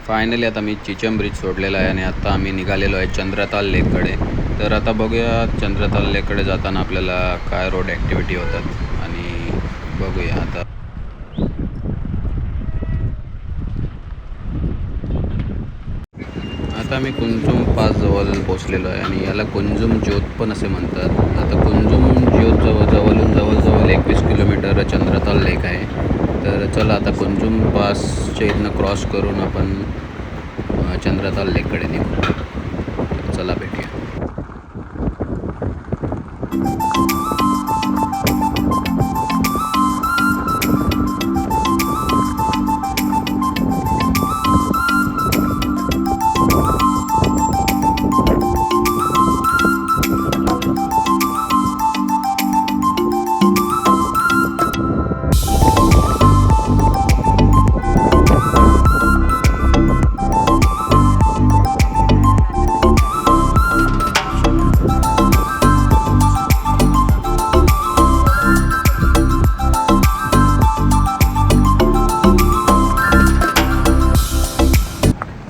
Finally आता मी Chicham bridge सोडलेला आहे आणि आता आम्ही निघालेलो आहे चंद्रताल लेककडे. तर आता बघूया चंद्रताल लेककडे जाताना आपल्याला काय रोड ॲक्टिव्हिटी होतात आणि बघूया आता. आता आम्ही कुंजुम पासजवळ पोचलेलो आहे आणि याला कुंजुम ज्योत पण असे म्हणतात. आता कुंजुम ज्योत जवळून जवळजवळ 21 किलोमीटर चंद्रताल लेक आहे. तर चला आता कुंजुम पासच्या इथनं क्रॉस करून आपण चंद्रताल लेककडे निघू. चला भेटूया.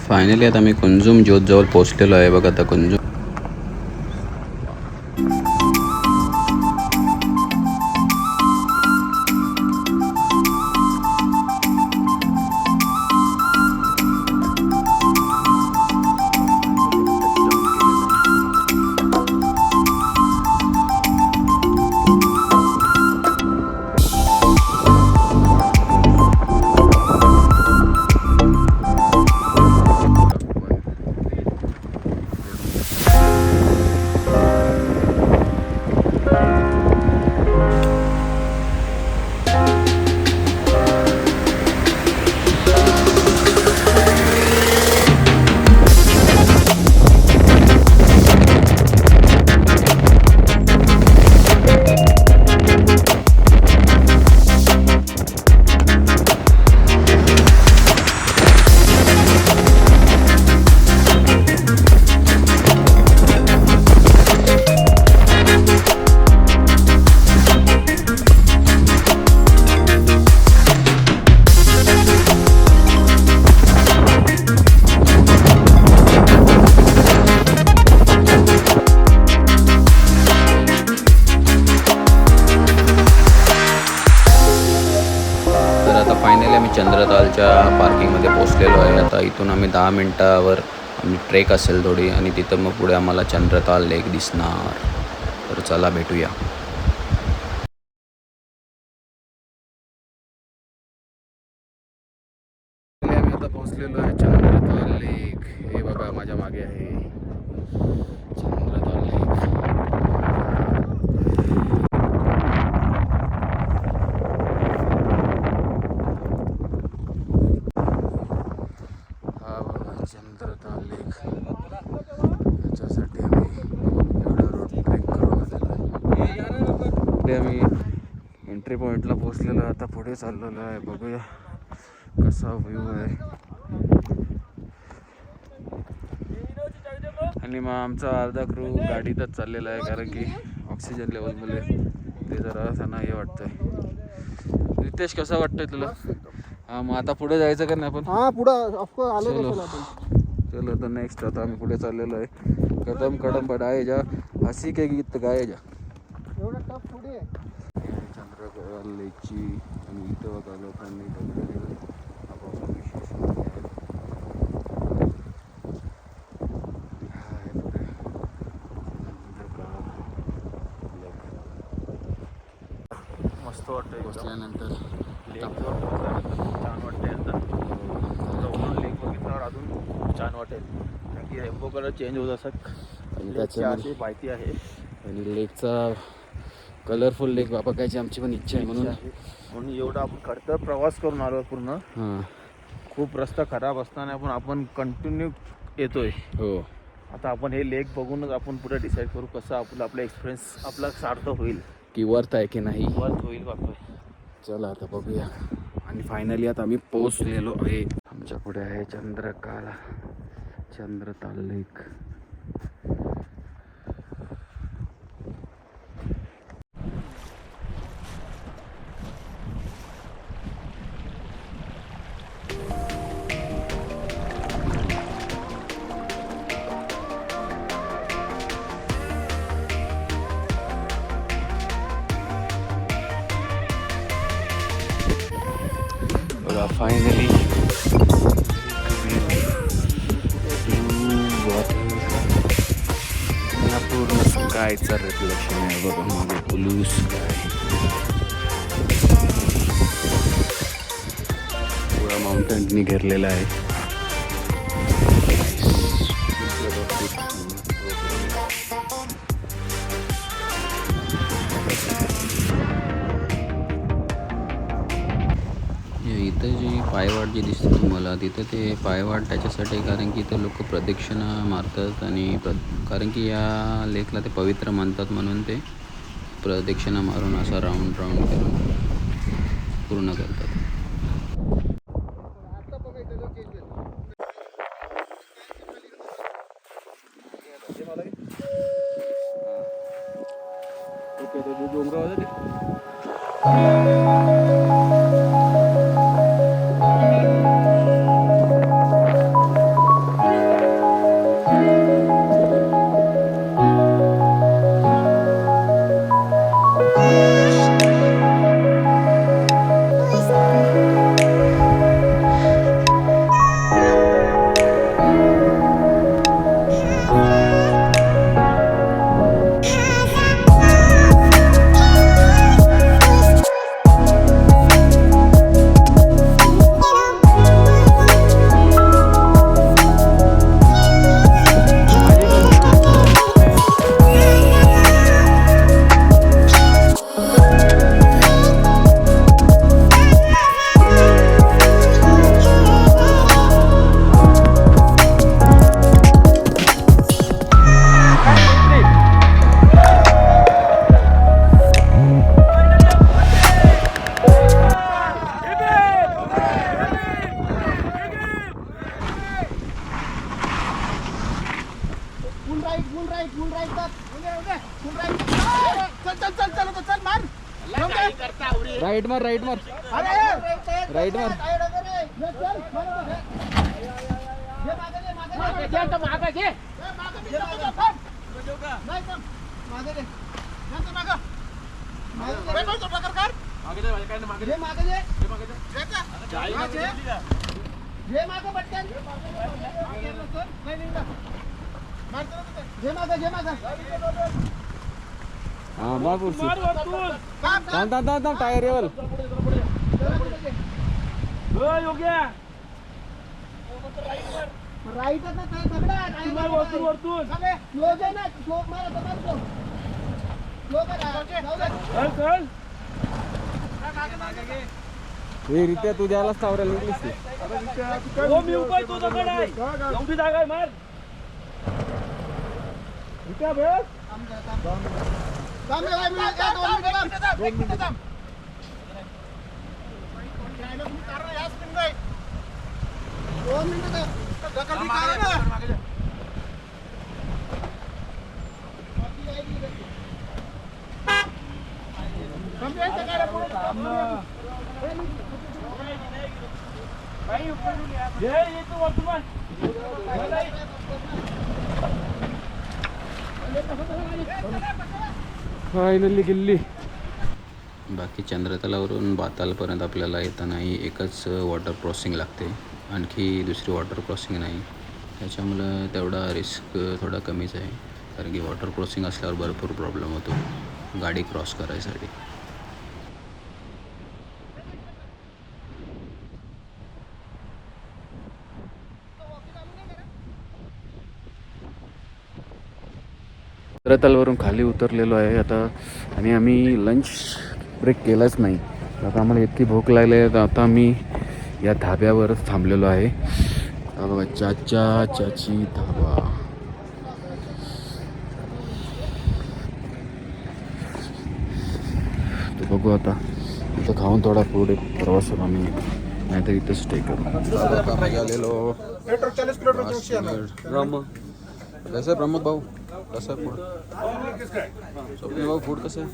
फायनली आता मी कुंजुम ज्योतजवळ पोचलेलो आहे. बघा आता कुंजुम चंद्रतालच्या पार्किंगमध्ये पोचलेलो आहे. आता इथून आम्ही 10 मिनटावर ट्रेक असेल थोडी आणि तिथं मग पुढे आम्हाला चंद्रताल लेक दिसणार. तर चला भेटूया. पोहोचलेलो आहे चंद्रताल लेक. हे बघा माझ्या मागे आहे चंद्रताल लेक. हा बघा चंद्रताल लेक. याच्यासाठी आम्ही एवढा रोड ट्रेक करून आलेलो आहे. पुढे आम्ही एंट्री पॉईंटला पोहोचलेलो आहे. आता पुढे चाललेलो आहे. बघूया कसा व्ह्यू आहे. आणि मग आमचा अर्धा क्रू गाडीतच चाललेला आहे कारण की ऑक्सिजन लेवलमुळे ते जरा त्यांना हे वाटतंय. रितेश कसा वाटतंय तुला? हा मग आता पुढे जायचं का नाही आपण? हा पुढं ऑफकोर्स आलो. चलो तर नेक्स्ट आता आम्ही पुढे चाललेलो आहे. कदम कदम बढ़ाए जा, हसी के गीत गाए जा. एवढं टफ पुढे चंद्रताल लेकची आणि इथं बघा लोकांनी आपापला विशेष मस्त वाटतंय. पोचल्यानंतर छान वाटतंय. आता लेक बघितल्यावर अजून छान वाटेल कारण की रेनबो कलर चेंज होत असत आणि त्याची अशी माहिती आहे. आणि लेकचा कलरफुल लेक बघायची आमची पण इच्छा आहे. म्हणून एवढा आपण खडतर प्रवास करून आलो पूर्ण. हां खूप रस्ता खराब असताना पण आपण कंटिन्यू येतोय. हो आता आपण हे लेक बघूनच आपण पुढे डिसाईड करू कसं आपला एक्सपिरियन्स आपला सार्थ होईल की वर्थ आहे की नाही. वर्थ होईल बापरे. चला आता बघूया. आणि फायनली आता आम्ही पोहोचलेलो आहे. आमच्या पुढे आहे चंद्रताल लेक. फायनली पूर्ण स्कायचा रिफ्लेक्शन आहे बघा मागे. ब्लू स्काय पुरा माउंटननी घेरलेला आहे. इथं जी पायवाट जी दिसते तुम्हाला तिथं ते पायवाट त्याच्यासाठी कारण की इथं लोक प्रदक्षिणा मारतात आणि कारण की या लेकला ते पवित्र मानतात म्हणून ते प्रदक्षिणा मारून असा राऊंड करून पूर्ण करतात. राईट मार राईट मार राईट मार. हाँ मार कुर्सी थांब टायर रेवल हो गया हे रित्या तू द्यायलाच तावऱ्याला निघलीस मी उपाय तो दगड आहे एवढी जागा आहे मार फायनली गेली. बाकी चंद्रतलावरून बातालपर्यंत आपल्याला येताना एकच वॉटर क्रॉसिंग लागते, आणखी दुसरी वॉटर क्रॉसिंग नाही. त्याच्यामुळं तेवढा रिस्क थोडा कमीच आहे, कारण की वॉटर क्रॉसिंग असल्यावर भरपूर प्रॉब्लेम होतो गाडी क्रॉस करायसाठी. चंद्रतालवरून खाली उतरलेलो आहे आता, आणि आम्ही लंच ब्रेक केलाच नाही. आता आम्हाला इतकी भूक लागली आहे, तर आता आम्ही या धाब्यावरच थांबलेलो आहे. बघा, चाचा चाची धाबा. तर बघू आता इथं खाऊन थोडा पुढे प्रवास आम्ही, नाही तर इथं स्टे करू. आलेलो कसं आहे प्रमोद भाऊ, कसं आहे फूड? स्वप्नील भाऊ फूड कसं आहे?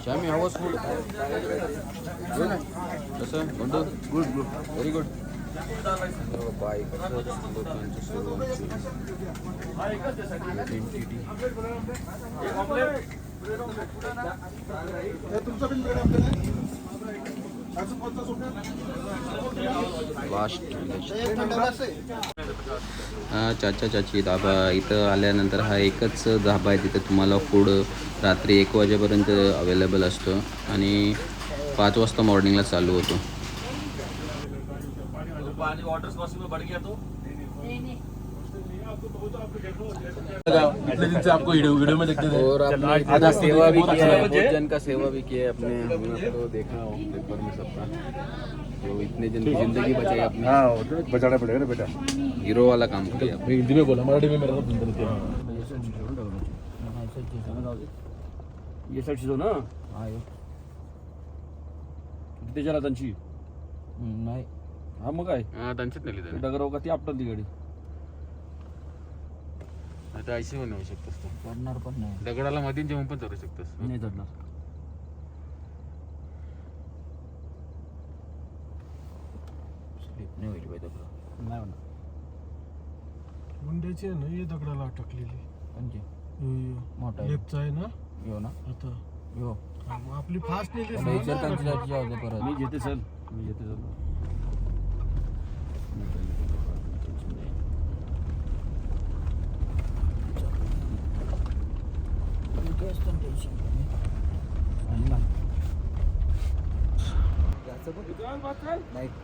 श्यामी हवंच फूड कसं आहे? Good good good very good. Bye Chacha Chachi Dhaba. इथं आल्यानंतर हा एकच धाबा आहे, तिथं तुम्हाला फूड रात्री 1 वाजेपर्यंत अवेलेबल असतं आणि 5 वाजता मॉर्निंगला चालू होतो. आपको वीडियो में देखते थे और आपने सेवा भी किया है, बहुत जन का सेवा भी किया है अपने, हमने आपको देखा हो पेपर में सबका, जो इतने जन की जिंदगी बचाई आपने. हाँ बचाना पड़ेगा ना बेटा. हीरो वाला काम किया आपने. हिंदी में बोला, मराठी में मेरा ये साईड शिजव ना. किती जरा त्यांची नाही. हा मग काय त्यांच्यात नेली त्याने. डगराव का ती आपटली गाडी. आता ऐशी पण होऊ शकतोस तू. करणार पण नाही, दगडाला मधीन जेवण पण करू शकतोस. नाही चढणार. स्लिप नाही होईल बाई दगड. नाही होणार. मुंड्याची आहे ना, ये दगडाला अटकलेली. म्हणजे मोठा लेफ्टचा आहे ना घेऊ ना. आता. घेऊ मग आपली फास्ट नेली परत. मी घेते सर, मी घेते सर.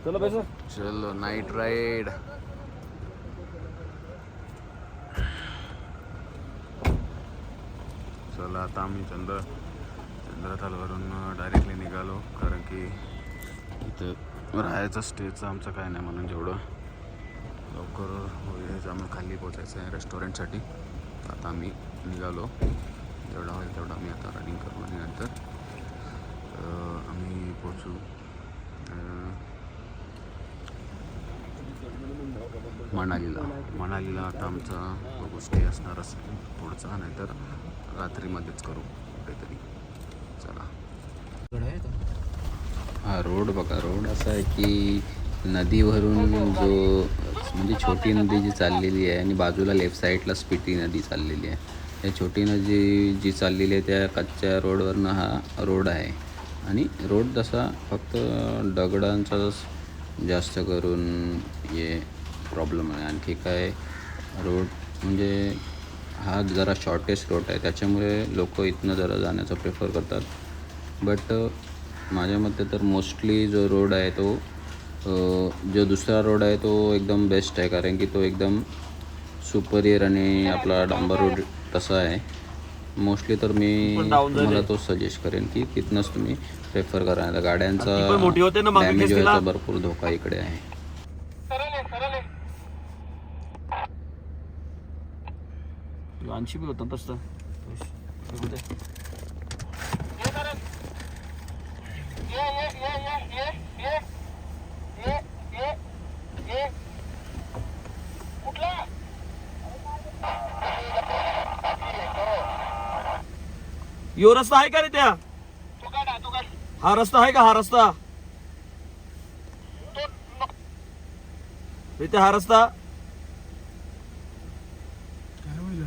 चलो पैसा. चलो नाईट राईड. चला आता आम्ही चंद्रतालवरून डायरेक्टली निघालो, कारण की इथं राहायचं स्टेचं आमचं काय नाही, म्हणून जेवढं लवकर होईल आम्ही खाली पोचायचं आहे रेस्टॉरंटसाठी. आता आम्ही निघालो, जेवढा होईल तेवढा आम्ही आता रनिंग करू आणि नंतर आम्ही पोचू मनालीला. आता आमचा बघू स्टे असणार असेल पुढचा, नाहीतर रात्रीमध्येच करू कुठेतरी. चला. हा रोड बघा, रोड असा आहे की नदीवरून जो म्हणजे छोटी नदी जी चाललेली आहे, आणि बाजूला लेफ्ट साईडला स्पिटी नदी चाललेली आहे. या छोटी नदी जी चाललेली आहे त्या कच्च्या रोडवरनं हा रोड आहे, आणि रोड तसा फक्त दगडांचाच जास्त करून हे प्रॉब्लेम आहे. आणखी काय रोड म्हणजे हा जरा शॉर्टेस्ट रोड आहे, त्याच्यामुळे लोक इथनं जरा जाण्याचं प्रेफर करतात. बट माझ्या मते तर मोस्टली जो रोड आहे तो जो दुसरा रोड आहे तो एकदम बेस्ट आहे, कारण की तो एकदम सुपरियर आणि आपला डांबर रोड तसा आहे. मोस्टली तर मी तुम्हाला तो सजेस्ट करेन की तिथनंच तुम्ही प्रेफर करा. गाड्यांचा डॅमेज व्हायचा भरपूर धोका इकडे आहे. आणशी बी होतं तसं यो रस्ता आहे का रे त्या? हा रस्ता आहे का? हा रस्ता इथे हा रस्ता काय होईल?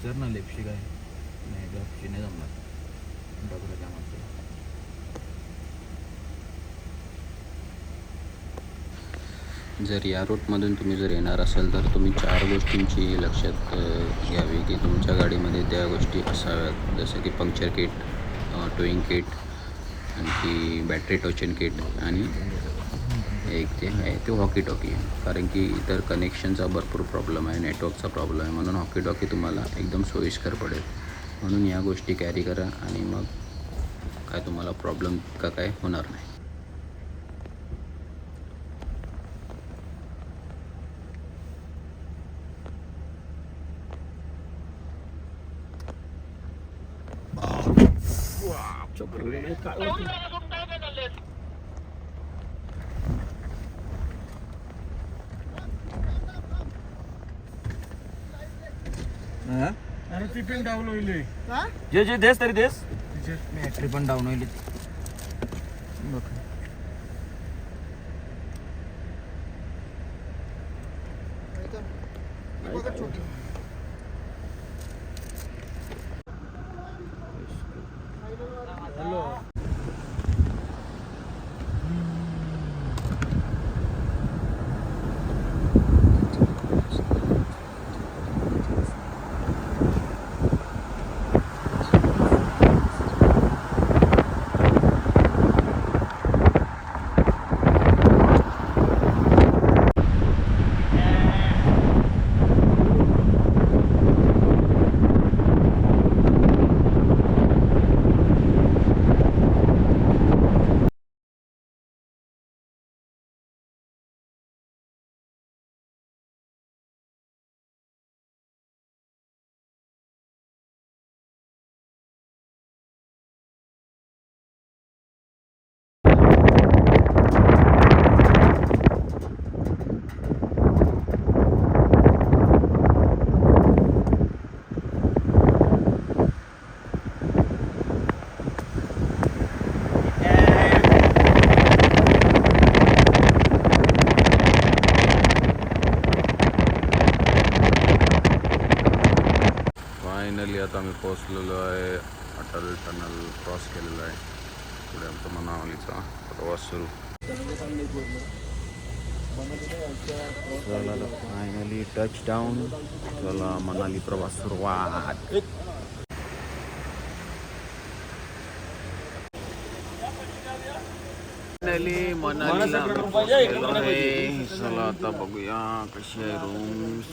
जर ना लेपशी काय नाही लेपशी नाही जमणार डबल काय म्हणतो. जर या रूटमधून तुम्ही जर येणार असाल तर तुम्ही 4 गोष्टींची लक्षात घ्यावी की तुमच्या गाडीमध्ये त्या गोष्टी असाव्यात. जसं की पंक्चर किट, टोईंग किट, आणखी बॅटरी टोचन किट आणि एक ते आहे ते हॉकी टॉकी. कारण की इतर कनेक्शनचा भरपूर प्रॉब्लेम आहे, नेटवर्कचा प्रॉब्लेम आहे, म्हणून हॉकी टॉकी तुम्हाला एकदम सोयीस्कर पडेल. म्हणून या गोष्टी कॅरी करा आणि मग काय तुम्हाला प्रॉब्लेम का काय होणार नाही. अरे ती पण डाऊन होईल. जे जे देस तरी देस बॅटरी पण डाऊन होईल. फायनली आता आम्ही पोहोचलेलो आहे. अटल टनल क्रॉस केलेलं आहे. पुढे आमचा मनालीचा प्रवास सुरू. चला फायनली टच डाऊन. चला मनाली प्रवास सुरुवात. फायनली मनालीला पोहोचलेलो आहे. चला आता बघूया कशी आहे रूम्स.